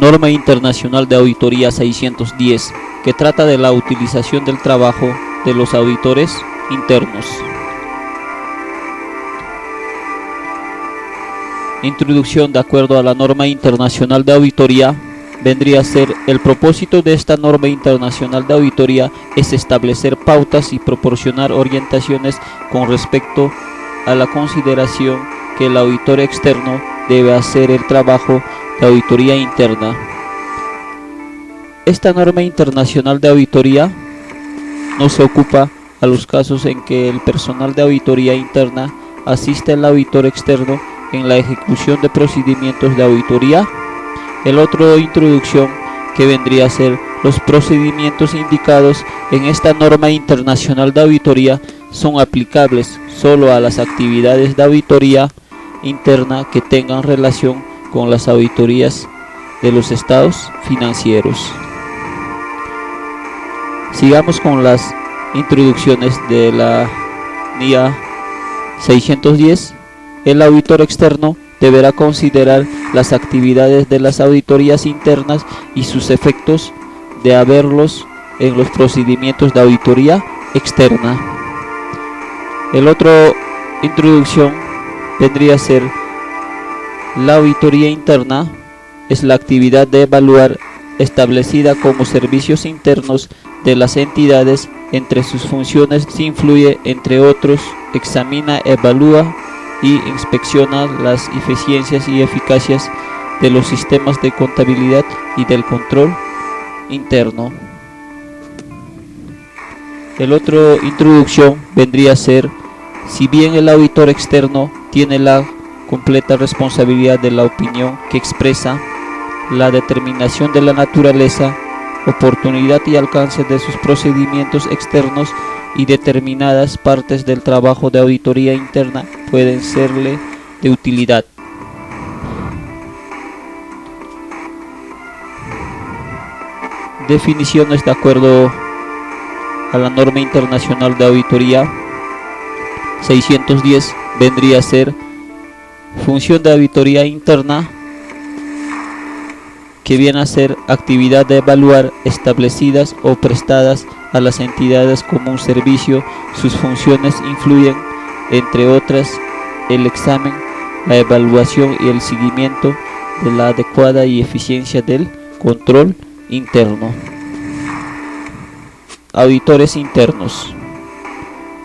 Norma Internacional de Auditoría 610, que trata de la utilización del trabajo de los auditores internos. Introducción. De acuerdo a la Norma Internacional de Auditoría, vendría a ser: el propósito de esta norma internacional de auditoría es establecer pautas y proporcionar orientaciones con respecto a la consideración que el auditor externo debe hacer el trabajo de auditoría interna. Esta norma internacional de auditoría no se ocupa a los casos en que el personal de auditoría interna asiste al auditor externo en la ejecución de procedimientos de auditoría. El otro introducción, que vendría a ser: los procedimientos indicados en esta norma internacional de auditoría son aplicables solo a las actividades de auditoría interna que tengan relación con las auditorías de los estados financieros. Sigamos con las introducciones de la NIA 610. El auditor externo deberá considerar las actividades de las auditorías internas y sus efectos de haberlos en los procedimientos de auditoría externa. El otro introducción vendría a ser: la auditoría interna es la actividad de evaluar establecida como servicios internos de las entidades. Entre sus funciones se incluye, entre otros, examina, evalúa y inspecciona las eficiencias y eficacias de los sistemas de contabilidad y del control interno. El otro introducción vendría a ser: si bien el auditor externo tiene la completa responsabilidad de la opinión que expresa, la determinación de la naturaleza, oportunidad y alcance de sus procedimientos externos y determinadas partes del trabajo de auditoría interna pueden serle de utilidad. Definiciones. De acuerdo a la Norma Internacional de Auditoría 610, vendría a ser: función de auditoría interna, que viene a ser actividad de evaluar establecidas o prestadas a las entidades como un servicio. Sus funciones incluyen, entre otras, el examen, la evaluación y el seguimiento de la adecuada y eficiencia del control interno. Auditores internos: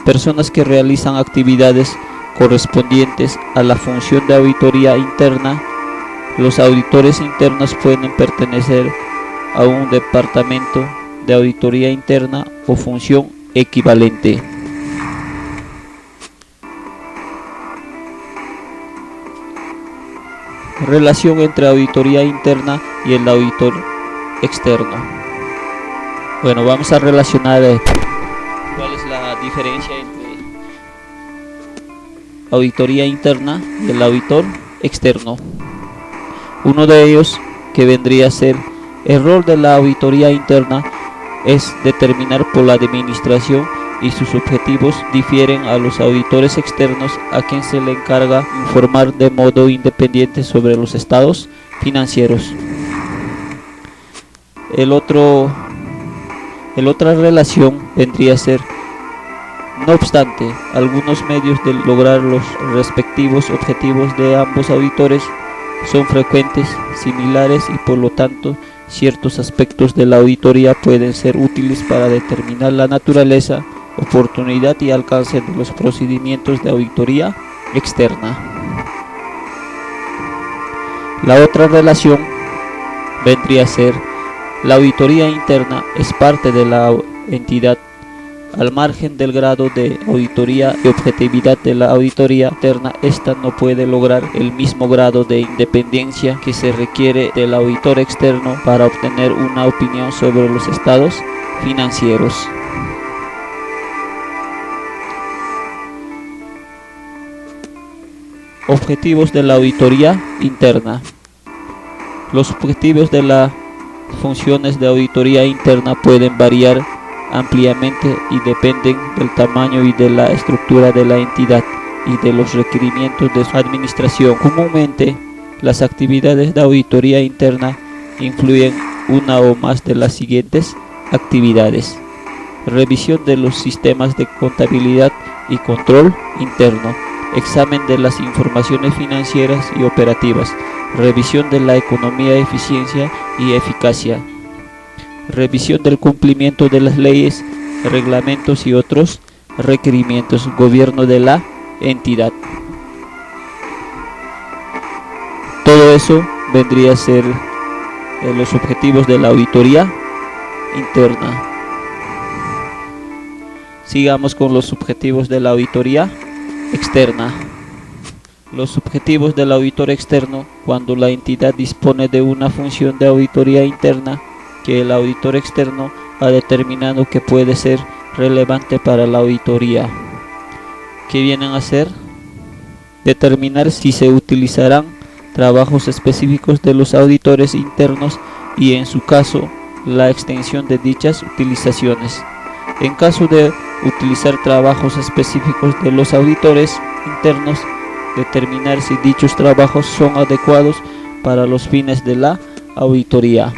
personas que realizan actividades correspondientes a la función de auditoría interna. Los auditores internos pueden pertenecer a un departamento de auditoría interna o función equivalente. Relación entre auditoría interna y el auditor externo. Bueno, vamos a relacionar cuál es la diferencia entre auditoría interna y el auditor externo. Uno de ellos, que vendría a ser: el rol de la auditoría interna es determinar por la administración y sus objetivos difieren a los auditores externos, a quien se le encarga informar de modo independiente sobre los estados financieros. Otra relación vendría a ser: no obstante, algunos medios de lograr los respectivos objetivos de ambos auditores son frecuentes, similares y por lo tanto ciertos aspectos de la auditoría pueden ser útiles para determinar la naturaleza, oportunidad y alcance de los procedimientos de auditoría externa. La otra relación vendría a ser: la auditoría interna es parte de la entidad. Al margen del grado de auditoría y objetividad de la auditoría interna, esta no puede lograr el mismo grado de independencia que se requiere del auditor externo para obtener una opinión sobre los estados financieros. Objetivos de la auditoría interna. Los objetivos de las funciones de auditoría interna pueden variar ampliamente y dependen del tamaño y de la estructura de la entidad y de los requerimientos de su administración. Comúnmente, las actividades de auditoría interna influyen una o más de las siguientes actividades: revisión de los sistemas de contabilidad y control interno, examen de las informaciones financieras y operativas, revisión de la economía, eficiencia y eficacia, revisión del cumplimiento de las leyes, reglamentos y otros requerimientos, gobierno de la entidad. Todo eso vendría a ser los objetivos de la auditoría interna. Sigamos con los objetivos de la auditoría externa. Los objetivos del auditor externo: cuando la entidad dispone de una función de auditoría interna que el auditor externo ha determinado que puede ser relevante para la auditoría. ¿Qué vienen a hacer? Determinar si se utilizarán trabajos específicos de los auditores internos y, en su caso, la extensión de dichas utilizaciones. En caso de utilizar trabajos específicos de los auditores internos, determinar si dichos trabajos son adecuados para los fines de la auditoría.